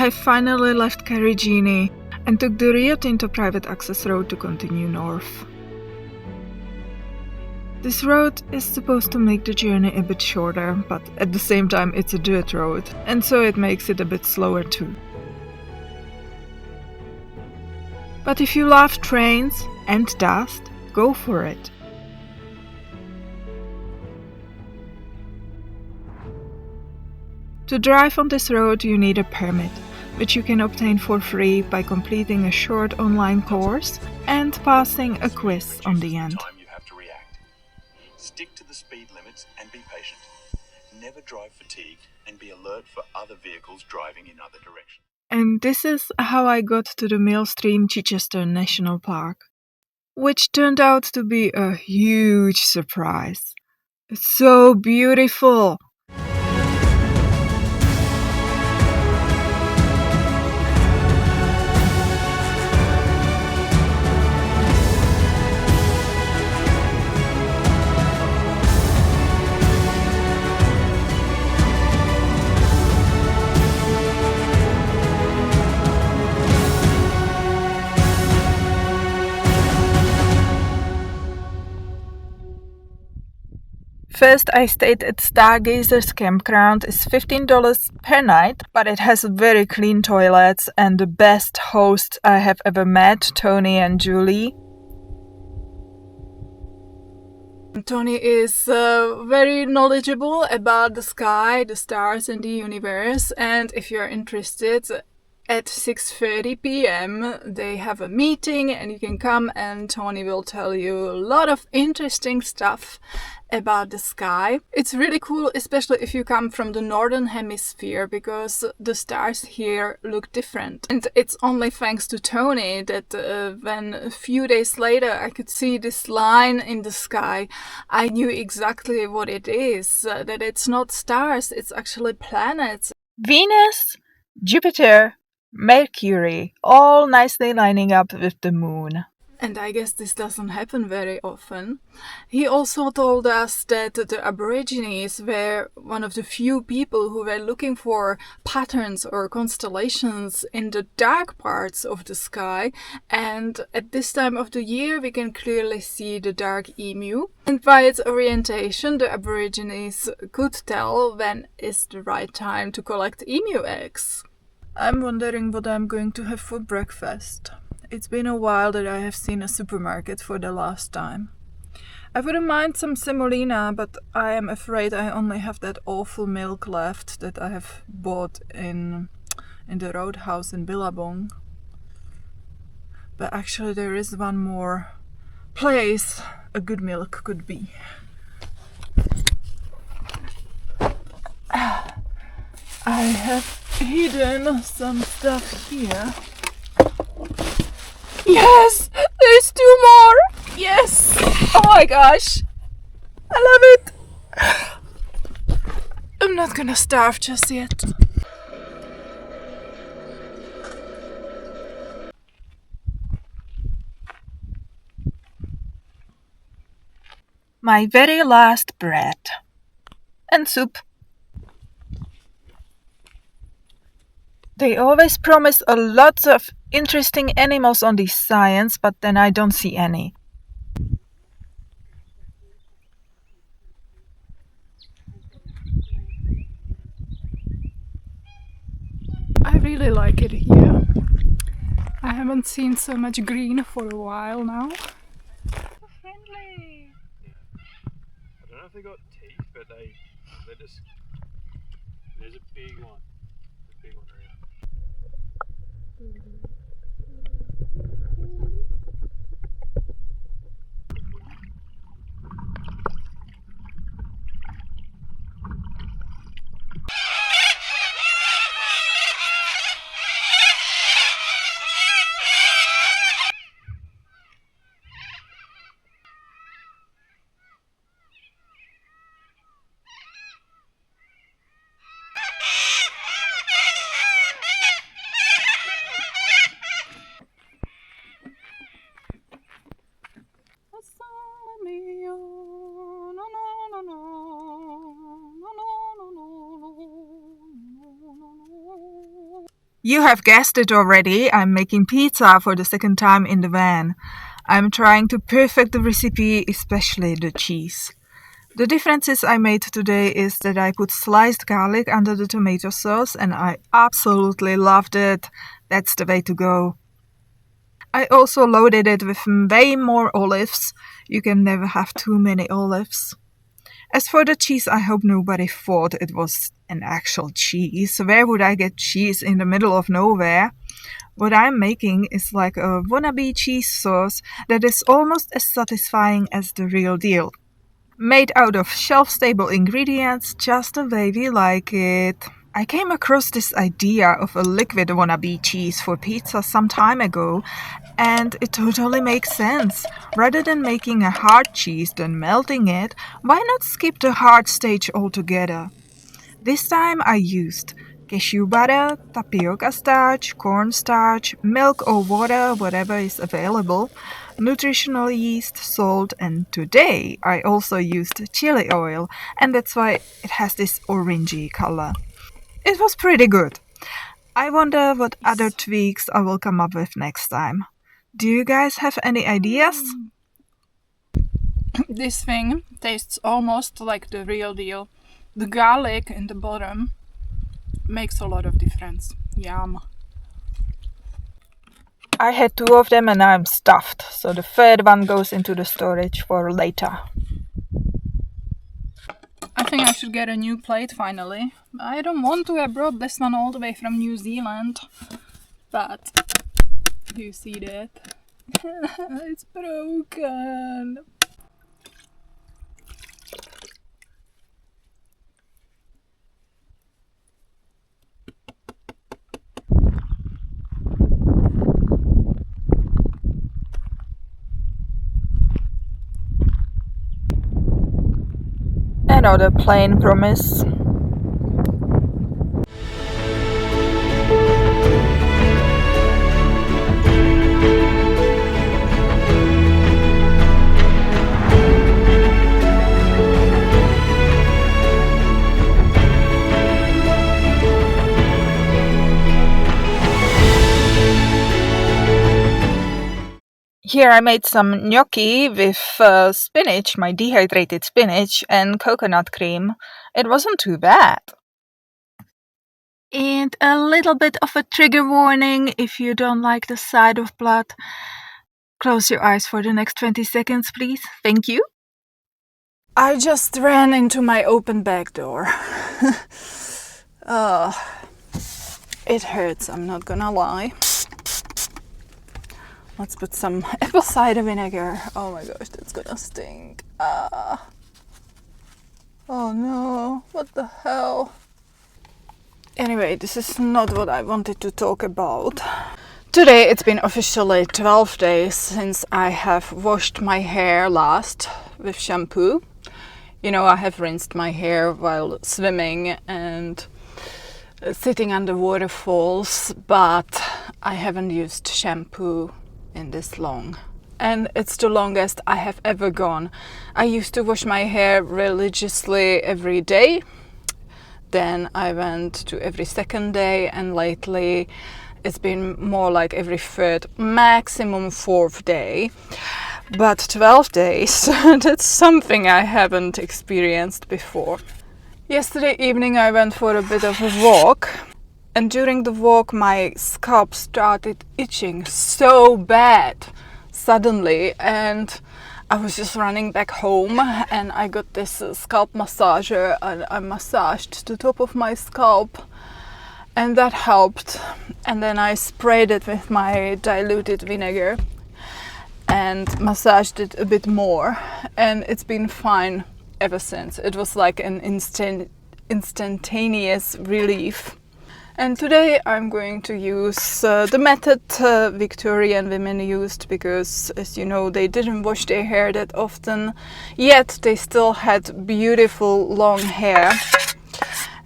I finally left Karijini and took the Rio Tinto private access road to continue north. This road is supposed to make the journey a bit shorter, but at the same time it's a dirt road, and so it makes it a bit slower too. But if you love trains and dust, go for it. To drive on this road you need a permit, which you can obtain for free by completing a short online course and passing a quiz on the end. Stick to the speed limits and be patient. Never drive fatigued and be alert for other vehicles driving in other directions. And this is how I got to the Millstream Chichester National Park, which turned out to be a huge surprise. It's so beautiful! First, I stayed at Stargazer's Campground. It's $15 per night, but it has very clean toilets and the best hosts I have ever met, Tony and Julie. Tony is very knowledgeable about the sky, the stars and the universe, and if you're interested, at 6:30 p.m. they have a meeting and you can come and Tony will tell you a lot of interesting stuff about the sky. It's really cool, especially if you come from the northern hemisphere, because the stars here look different. And it's only thanks to Tony that when a few days later I could see this line in the sky, I knew exactly what it is, that it's not stars, it's actually planets. Venus, Jupiter, Mercury, all nicely lining up with the moon. And I guess this doesn't happen very often. He also told us that the Aborigines were one of the few people who were looking for patterns or constellations in the dark parts of the sky. And at this time of the year we can clearly see the Dark Emu. And by its orientation, the Aborigines could tell when is the right time to collect emu eggs. I'm wondering what I'm going to have for breakfast. It's been a while that I have seen a supermarket for the last time. I wouldn't mind some semolina, but I am afraid I only have that awful milk left that I have bought in the roadhouse in Billabong. But actually there is one more place a good milk could be. I have hidden some stuff here. Yes! There's 2 more! Yes! Oh my gosh! I love it! I'm not gonna starve just yet. My very last bread. And soup. They always promise a lot of interesting animals on this science, but then I don't see any. I really like it here. I haven't seen so much green for a while now. Friendly! I don't know if they got teeth, but they just... There's a big one. A big one around. You have guessed it already, I'm making pizza for the second time in the van. I'm trying to perfect the recipe, especially the cheese. The differences I made today is that I put sliced garlic under the tomato sauce and I absolutely loved it. That's the way to go. I also loaded it with way more olives. You can never have too many olives. As for the cheese, I hope nobody thought it was an actual cheese. Where would I get cheese in the middle of nowhere? What I'm making is like a wannabe cheese sauce that is almost as satisfying as the real deal. Made out of shelf-stable ingredients, just the way we like it. I came across this idea of a liquid wannabe cheese for pizza some time ago, and it totally makes sense. Rather than making a hard cheese then melting it, why not skip the hard stage altogether? This time I used cashew butter, tapioca starch, cornstarch, milk or water, whatever is available, nutritional yeast, salt, and today I also used chili oil, and that's why it has this orangey color. It was pretty good. I wonder what other tweaks I will come up with next time. Do you guys have any ideas? This thing tastes almost like the real deal. The garlic in the bottom makes a lot of difference. Yum. I had 2 of them and I'm stuffed, so the third one goes into the storage for later. I think I should get a new plate finally. I don't want to. I brought this one all the way from New Zealand. But, do you see that? It's broken. Another plain promise. Here I made some gnocchi with spinach, my dehydrated spinach, and coconut cream. It wasn't too bad. And a little bit of a trigger warning if you don't like the sight of blood. Close your eyes for the next 20 seconds, please. Thank you. I just ran into my open back door. It hurts, I'm not gonna lie. Let's put some apple cider vinegar. Oh my gosh, that's gonna stink. Oh no, what the hell? Anyway, this is not what I wanted to talk about. Today it's been officially 12 days since I have washed my hair last with shampoo. You know, I have rinsed my hair while swimming and sitting under waterfalls, but I haven't used shampoo in this long. And it's the longest I have ever gone. I used to wash my hair religiously every day. Then I went to every second day, and lately it's been more like every third, maximum fourth day. But 12 days, that's something I haven't experienced before. Yesterday evening I went for a bit of a walk, and during the walk my scalp started itching so bad suddenly, and I was just running back home and I got this scalp massager and I massaged the top of my scalp and that helped. And then I sprayed it with my diluted vinegar and massaged it a bit more, and it's been fine ever since. It was like an instantaneous relief. And today I'm going to use the method Victorian women used, because as you know they didn't wash their hair that often, yet they still had beautiful long hair.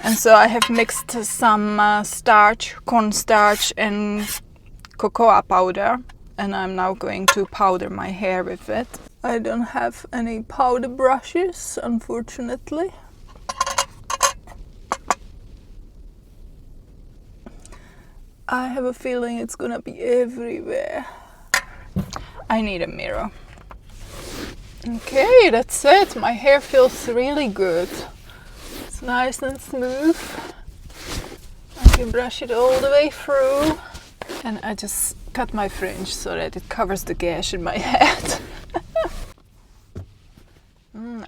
And so I have mixed some starch, cornstarch and cocoa powder, and I'm now going to powder my hair with it. I don't have any powder brushes, unfortunately. I have a feeling it's gonna be everywhere. I need a mirror. Okay, that's it. My hair feels really good. It's nice and smooth. I can brush it all the way through. And I just cut my fringe so that it covers the gash in my head.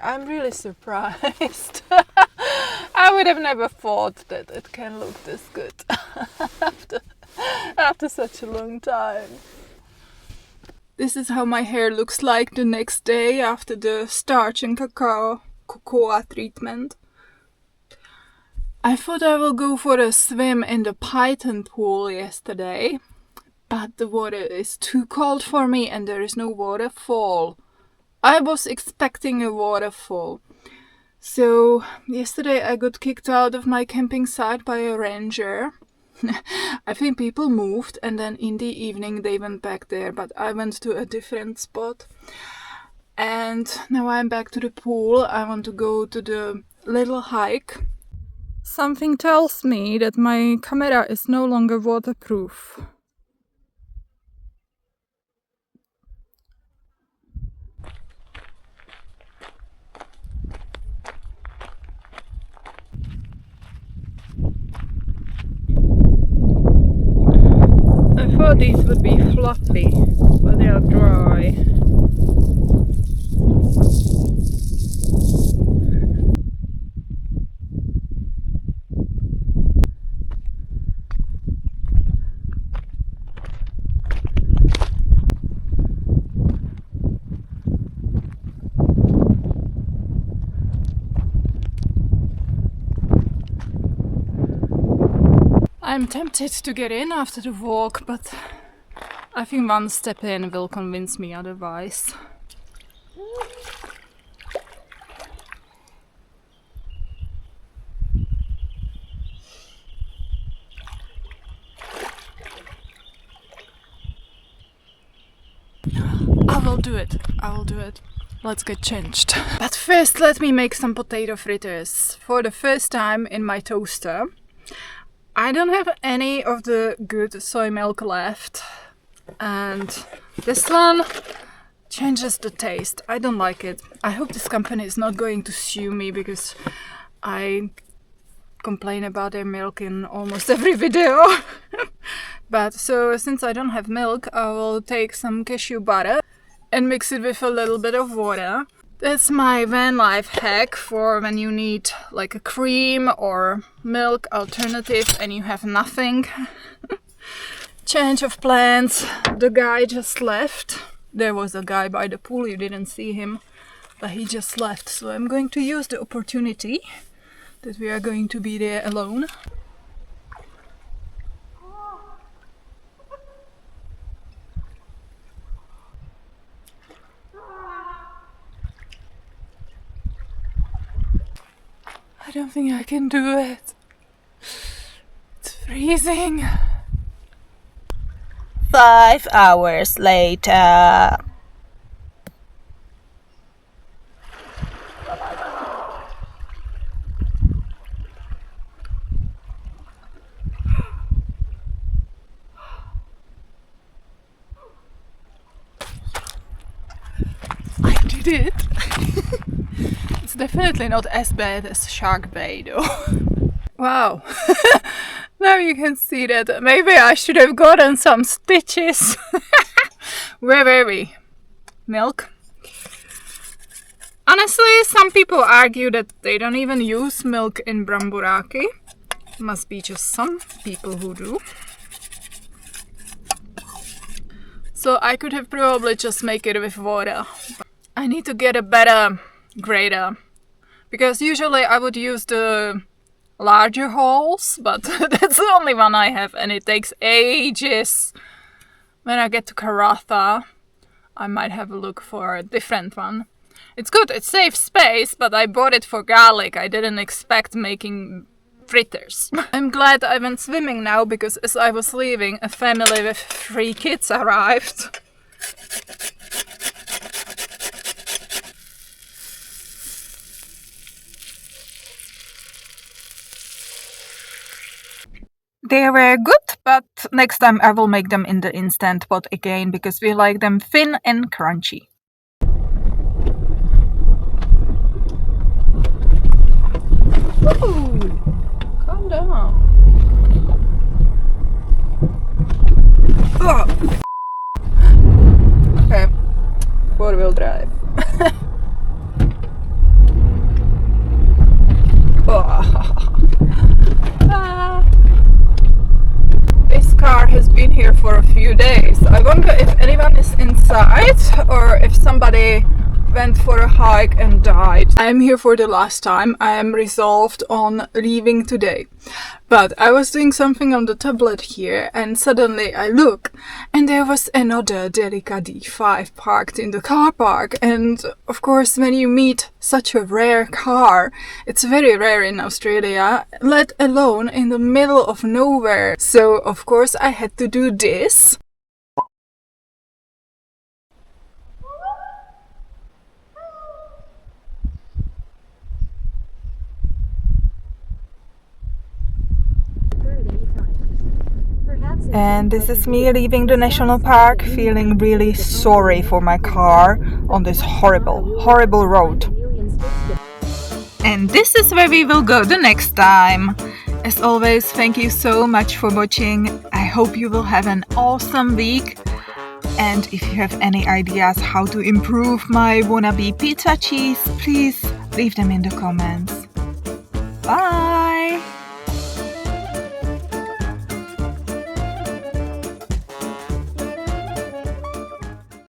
I'm really surprised. I would have never thought that it can look this good after such a long time. This is how my hair looks like the next day after the starch and cocoa treatment. I thought I will go for a swim in the Python pool yesterday, but the water is too cold for me and there is no waterfall. I was expecting a waterfall. So yesterday I got kicked out of my camping site by a ranger. I think people moved and then in the evening they went back there, but I went to a different spot. And now I'm back to the pool. I want to go to the little hike. Something tells me that my camera is no longer waterproof. I thought these would be fluffy, but they are dry. I'm tempted to get in after the walk, but I think one step in will convince me otherwise. I will do it. Let's get changed. But first let me make some potato fritters for the first time in my toaster. I don't have any of the good soy milk left, and this one changes the taste. I don't like it. I hope this company is not going to sue me because I complain about their milk in almost every video. But so since I don't have milk, I will take some cashew butter and mix it with a little bit of water. That's my van life hack for when you need like a cream or milk alternative and you have nothing. Change of plans. The guy just left. There was a guy by the pool, you didn't see him, but he just left. So I'm going to use the opportunity that we are going to be there alone. I don't think I can do it. It's freezing. 5 hours later. I did it. It's definitely not as bad as Shark Bay though. Wow. Now you can see that maybe I should have gotten some stitches. Where were we? Milk. Honestly, some people argue that they don't even use milk in Bramburaki. Must be just some people who do. So I could have probably just make it with water. I need to get a better grater. Because usually I would use the larger holes, but that's the only one I have and it takes ages. When I get to Karatha, I might have a look for a different one. It's good, it saves space, but I bought it for garlic. I didn't expect making fritters. I'm glad I went swimming now because as I was leaving, a family with 3 kids arrived. They were good, but next time I will make them in the instant pot again because we like them thin and crunchy. Ooh, calm down. Oh. Okay, 4-wheel drive. This car has been here for a few days. I wonder if anyone is inside or if somebody went for a hike and died. I am here for the last time. I am resolved on leaving today. But I was doing something on the tablet here and suddenly I look and there was another Delica D5 parked in the car park. And of course when you meet such a rare car, it's very rare in Australia, let alone in the middle of nowhere. So of course I had to do this. And this is me leaving the national park, feeling really sorry for my car on this horrible road. And this is where we will go the next time. As always, thank you so much for watching. I hope you will have an awesome week. And if you have any ideas how to improve my wannabe pizza cheese, please leave them in the comments. Bye!